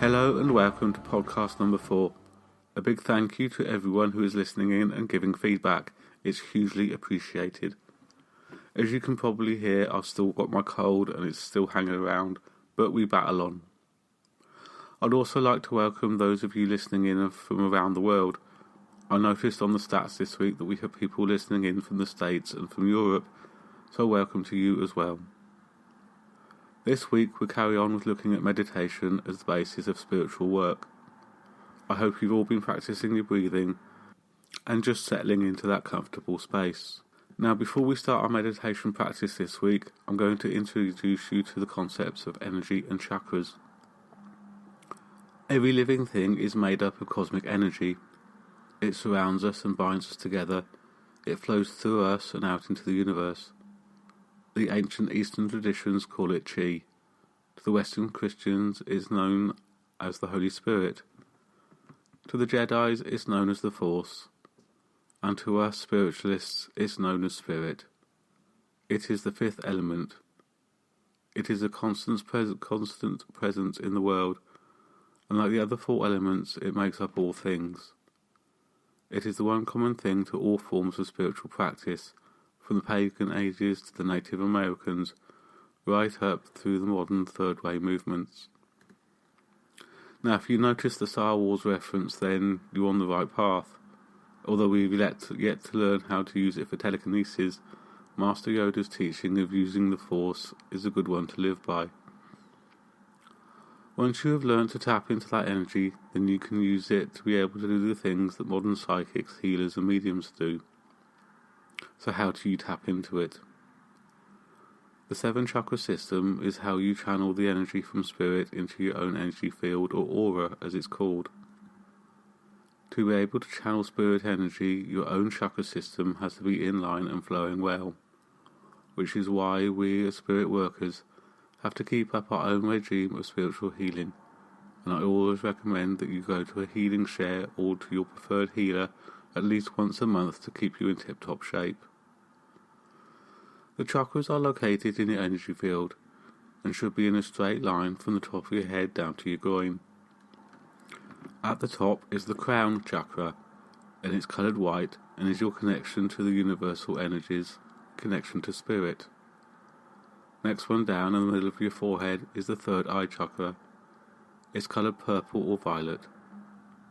Hello and welcome to podcast number 4. A big thank you to everyone who is listening in and giving feedback. It's hugely appreciated. As you can probably hear, I've still got my cold and it's still hanging around, but we battle on. I'd also like to welcome those of you listening in from around the world. I noticed on the stats this week that we have people listening in from the States and from Europe, so welcome to you as well. This week we carry on with looking at meditation as the basis of spiritual work. I hope you've all been practicing your breathing and just settling into that comfortable space. Now, before we start our meditation practice this week, I'm going to introduce you to the concepts of energy and chakras. Every living thing is made up of cosmic energy. It surrounds us and binds us together. It flows through us and out into the universe. The ancient Eastern traditions call it Chi. To the Western Christians, it is known as the Holy Spirit. To the Jedis, it's known as the Force. And to us spiritualists, it's known as Spirit. It is the fifth element. It is a constant presence in the world, and like the other four elements, it makes up all things. It is the one common thing to all forms of spiritual practice, from the pagan ages to the Native Americans, right up through the modern Third Way movements. Now, if you notice the Star Wars reference, then you're on the right path. Although we've yet to learn how to use it for telekinesis, Master Yoda's teaching of using the Force is a good one to live by. Once you have learned to tap into that energy, then you can use it to be able to do the things that modern psychics, healers and mediums do. So how do you tap into it? The 7 chakra system is how you channel the energy from spirit into your own energy field, or aura as it's called. To be able to channel spirit energy, your own chakra system has to be in line and flowing well, which is why we as spirit workers have to keep up our own regime of spiritual healing, and I always recommend that you go to a healing share or to your preferred healer at least once a month to keep you in tip-top shape. The chakras are located in your energy field and should be in a straight line from the top of your head down to your groin. At the top is the crown chakra, and it's coloured white and is your connection to the universal energies, connection to spirit. Next one down in the middle of your forehead is the third eye chakra. It's coloured purple or violet.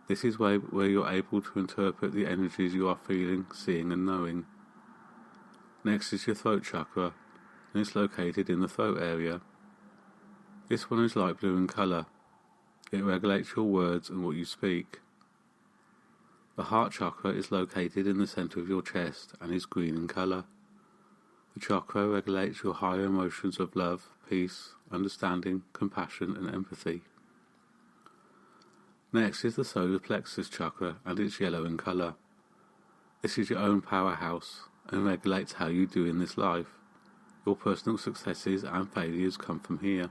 This is where you're able to interpret the energies you are feeling, seeing and knowing. Next is your throat chakra, and it's located in the throat area. This one is light blue in colour. It regulates your words and what you speak. The heart chakra is located in the centre of your chest and is green in colour. The chakra regulates your higher emotions of love, peace, understanding, compassion and empathy. Next is the solar plexus chakra, and it's yellow in colour. This is your own powerhouse and regulates how you do in this life. Your personal successes and failures come from here.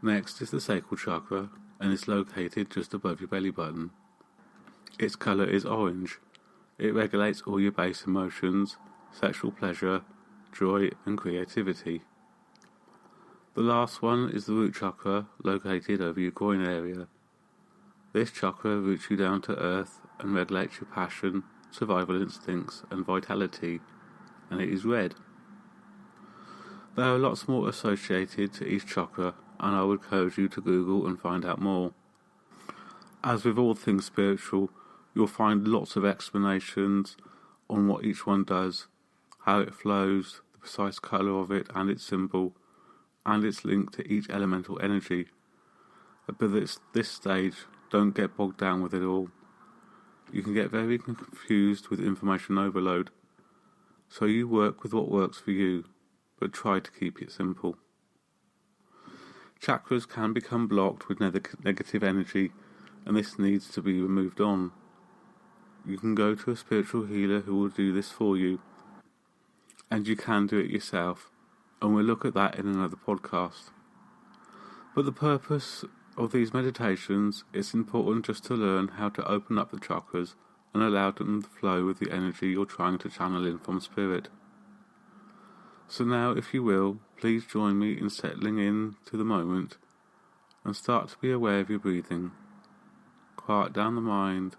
Next is the sacral chakra, and it's located just above your belly button. Its colour is orange. It regulates all your base emotions, sexual pleasure, joy and creativity. The last one is the root chakra, located over your groin area. This chakra roots you down to earth and regulates your passion, survival instincts and vitality, and it is red. There are lots more associated to each chakra, and I would encourage you to Google and find out more. As with all things spiritual, you'll find lots of explanations on what each one does, how it flows, the precise colour of it and its symbol, and its link to each elemental energy. But at this stage, don't get bogged down with it all. You can get very confused with information overload, so you work with what works for you, but try to keep it simple. Chakras can become blocked with negative energy, and this needs to be removed on. You can go to a spiritual healer who will do this for you, and you can do it yourself, and we'll look at that in another podcast. But the purpose of these meditations, it's important just to learn how to open up the chakras and allow them to flow with the energy you're trying to channel in from spirit. So now, if you will, please join me in settling in to the moment and start to be aware of your breathing. Quiet down the mind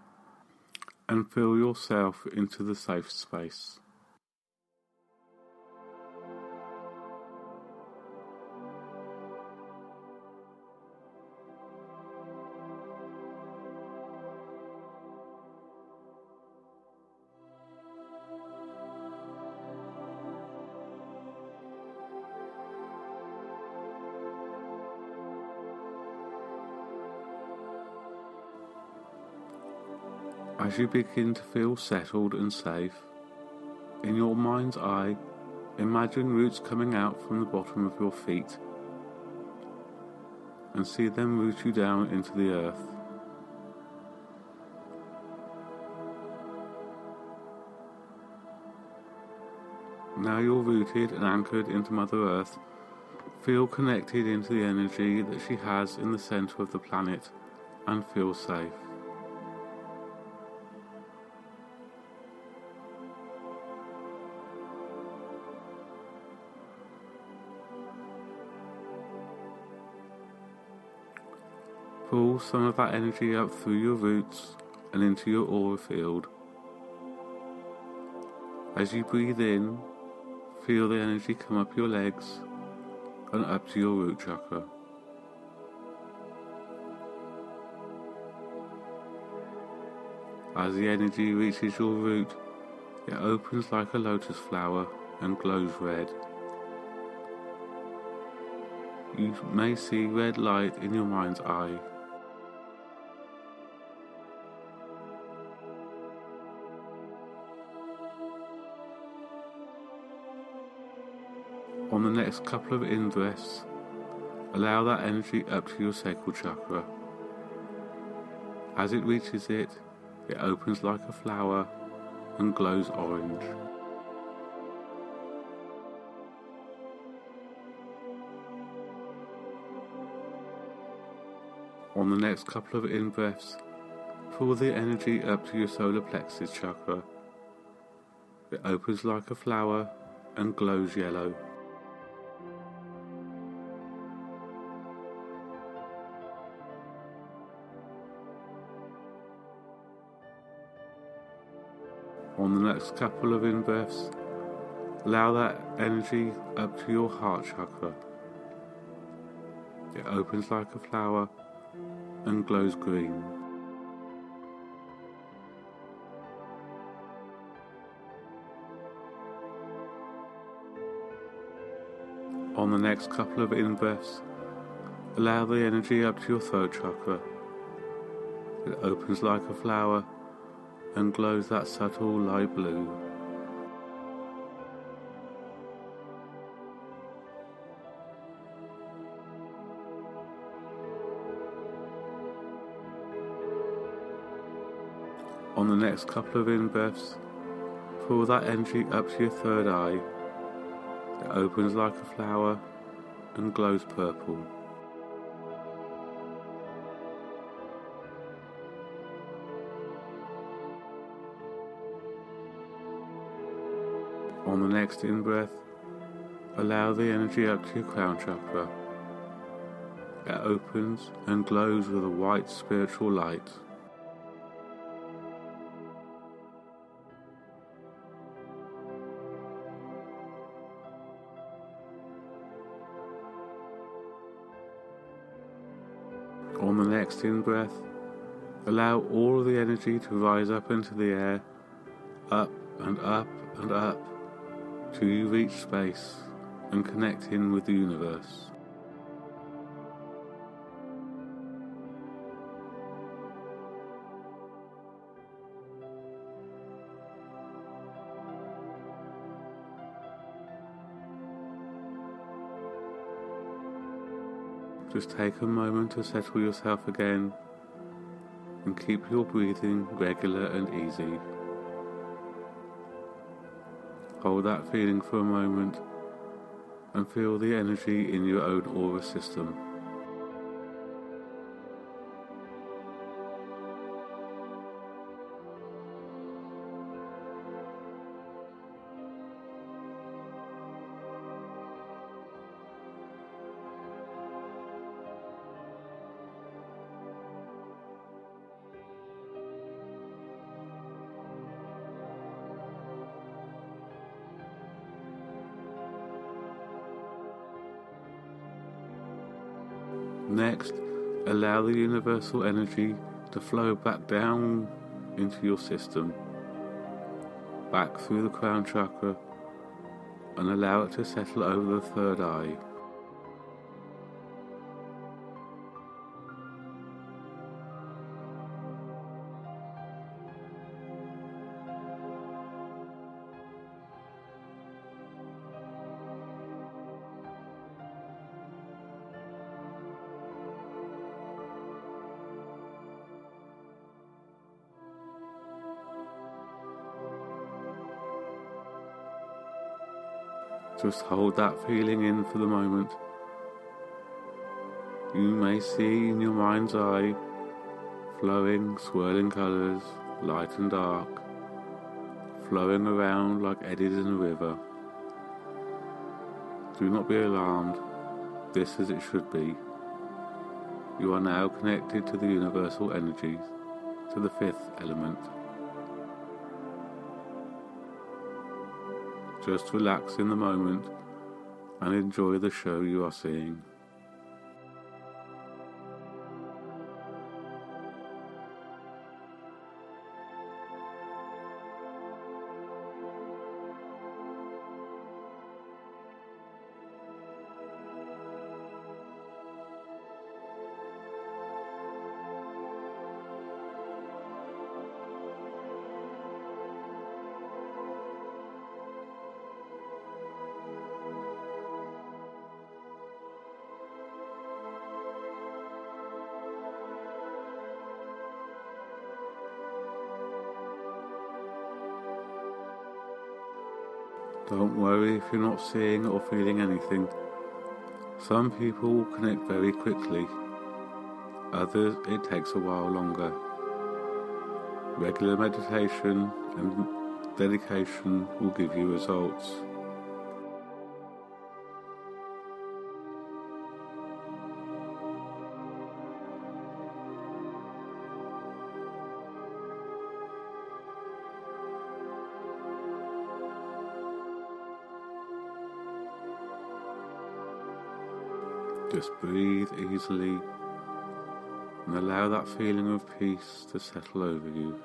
and feel yourself into the safe space. As you begin to feel settled and safe, in your mind's eye, imagine roots coming out from the bottom of your feet and see them root you down into the earth. Now you're rooted and anchored into Mother Earth. Feel connected into the energy that she has in the centre of the planet and feel safe. Pull some of that energy up through your roots and into your aura field. As you breathe in, feel the energy come up your legs and up to your root chakra. As the energy reaches your root, it opens like a lotus flower and glows red. You may see red light in your mind's eye. On the next couple of in-breaths, allow that energy up to your sacral chakra. As it reaches it, it opens like a flower and glows orange. On the next couple of in-breaths, pull the energy up to your solar plexus chakra. It opens like a flower and glows yellow. On the next couple of in-breaths, allow that energy up to your heart chakra. It opens like a flower and glows green. On the next couple of in-breaths, allow the energy up to your throat chakra. It opens like a flower and glows that subtle light blue. On the next couple of in-breaths, pull that energy up to your third eye. It opens like a flower and glows purple. On the next in-breath, allow the energy up to your crown chakra. It opens and glows with a white spiritual light. On the next in-breath, allow all of the energy to rise up into the air, up and up and up, till you reach space and connect in with the universe. Just take a moment to settle yourself again and keep your breathing regular and easy. Hold that feeling for a moment and feel the energy in your own aura system. Next, allow the universal energy to flow back down into your system, back through the crown chakra, and allow it to settle over the third eye. Just hold that feeling in for the moment. You may see in your mind's eye flowing, swirling colours, light and dark, flowing around like eddies in a river. Do not be alarmed. This is as it should be. You are now connected to the universal energies, to the fifth element. Just relax in the moment and enjoy the show you are seeing. Don't worry if you're not seeing or feeling anything. Some people connect very quickly, others it takes a while longer. Regular meditation and dedication will give you results. Just breathe easily and allow that feeling of peace to settle over you.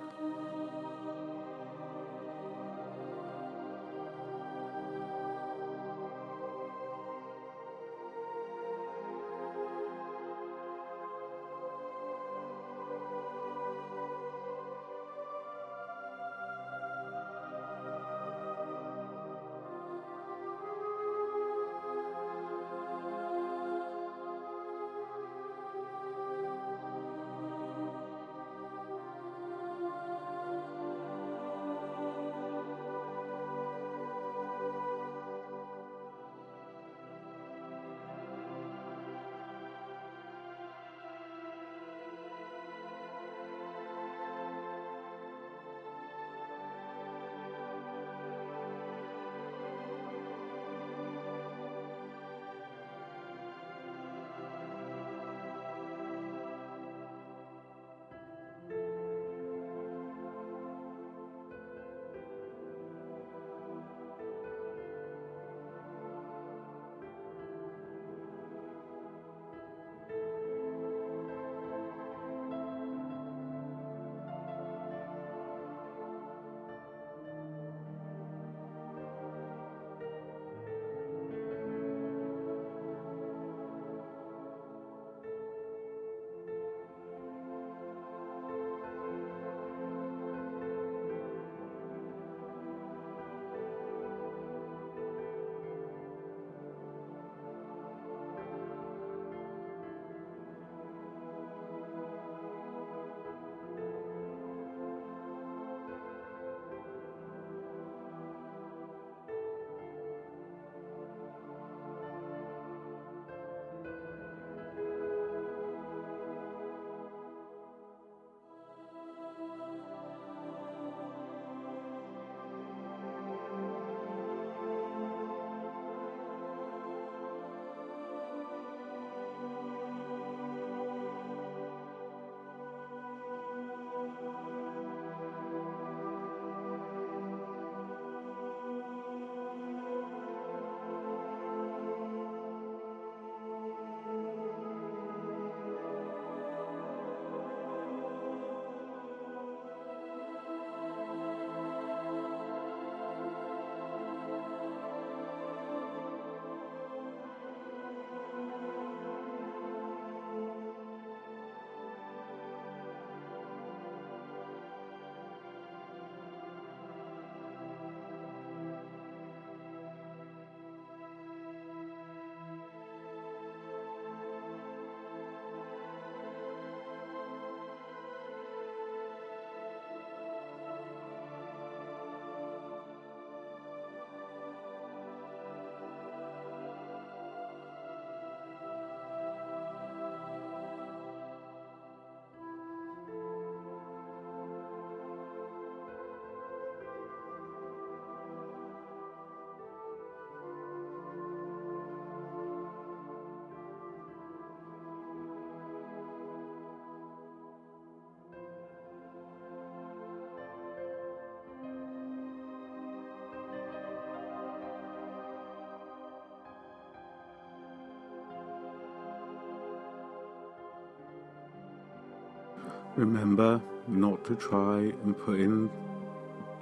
Remember not to try and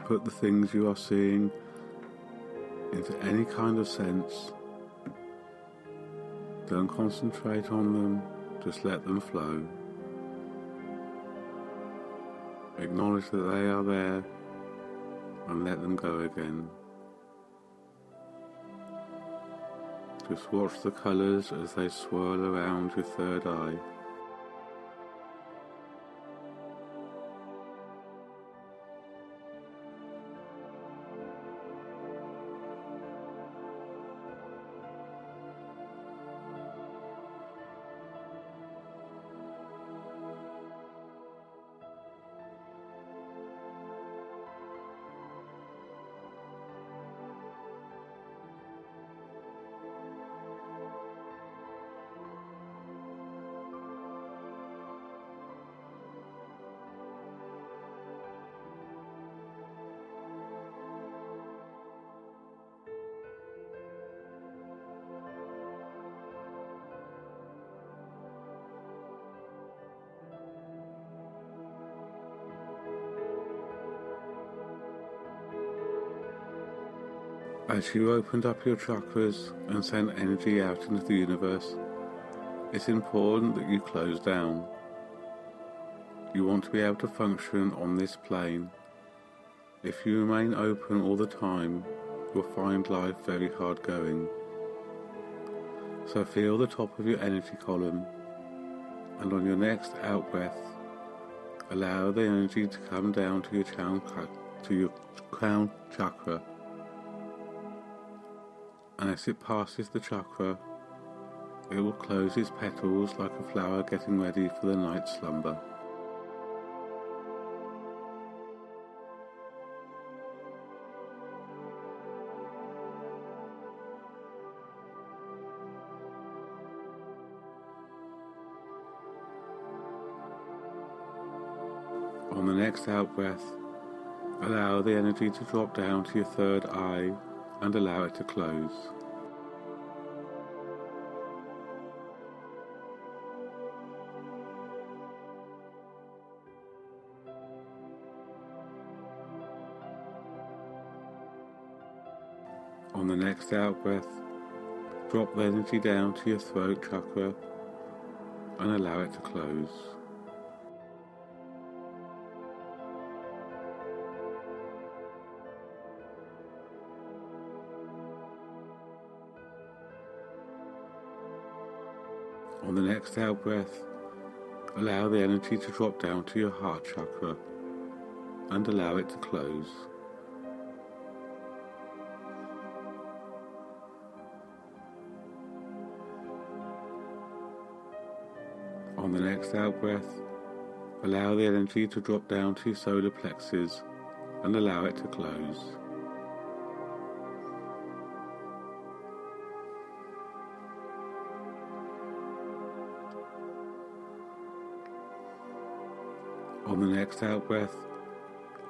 put the things you are seeing into any kind of sense. Don't concentrate on them, just let them flow. Acknowledge that they are there and let them go again. Just watch the colours as they swirl around your third eye. As you opened up your chakras and sent energy out into the universe, it's important that you close down. You want to be able to function on this plane. If you remain open all the time, you'll find life very hard going. So feel the top of your energy column, and on your next out breath, allow the energy to come down to your crown chakra. And as it passes the chakra, it will close its petals like a flower getting ready for the night slumber. On the next out breath, allow the energy to drop down to your third eye and allow it to close. On the next out breath, drop the energy down to your throat chakra and allow it to close. On the next out breath, allow the energy to drop down to your heart chakra and allow it to close. On the next out breath, allow the energy to drop down to your solar plexus and allow it to close. On the next out breath,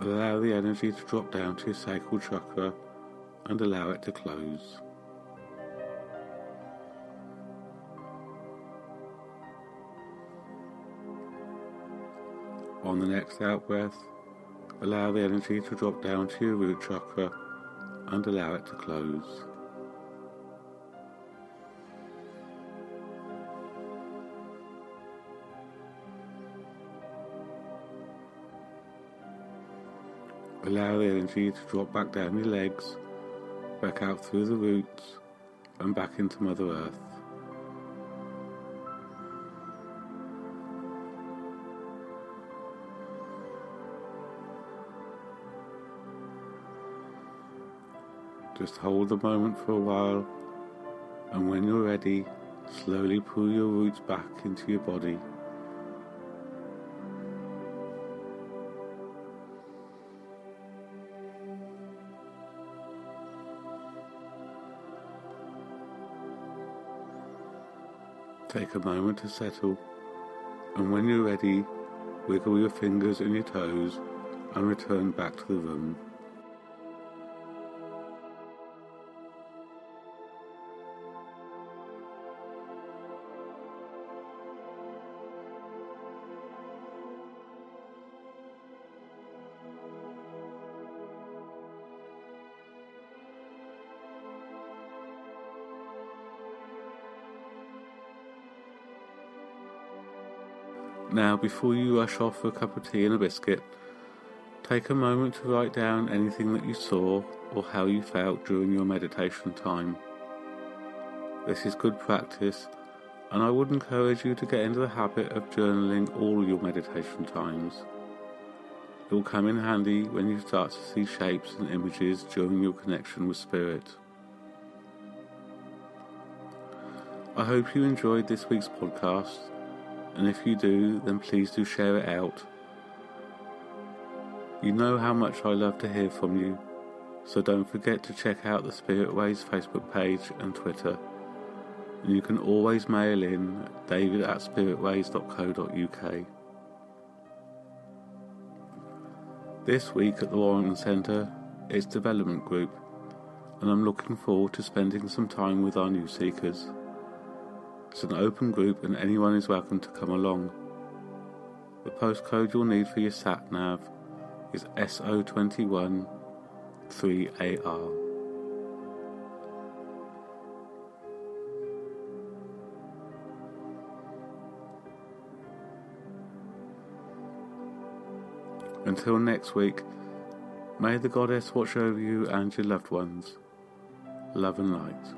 allow the energy to drop down to your sacral chakra and allow it to close. On the next out breath, allow the energy to drop down to your root chakra and allow it to close. Allow the energy to drop back down your legs, back out through the roots and back into Mother Earth. Just hold the moment for a while, and when you're ready, slowly pull your roots back into your body. Take a moment to settle, and when you're ready, wiggle your fingers and your toes and return back to the room. Now, before you rush off for a cup of tea and a biscuit, take a moment to write down anything that you saw or how you felt during your meditation time. This is good practice, and I would encourage you to get into the habit of journaling all your meditation times. It will come in handy when you start to see shapes and images during your connection with Spirit. I hope you enjoyed this week's podcast, and if you do, then please do share it out. You know how much I love to hear from you, so don't forget to check out the Spirit Ways Facebook page and Twitter, and you can always mail in at david@spiritways.co.uk. This week at the Warrington Centre, it's Development Group, and I'm looking forward to spending some time with our new seekers. It's an open group and anyone is welcome to come along. The postcode you'll need for your sat-nav is SO21 3AR. Until next week, may the Goddess watch over you and your loved ones. Love and light.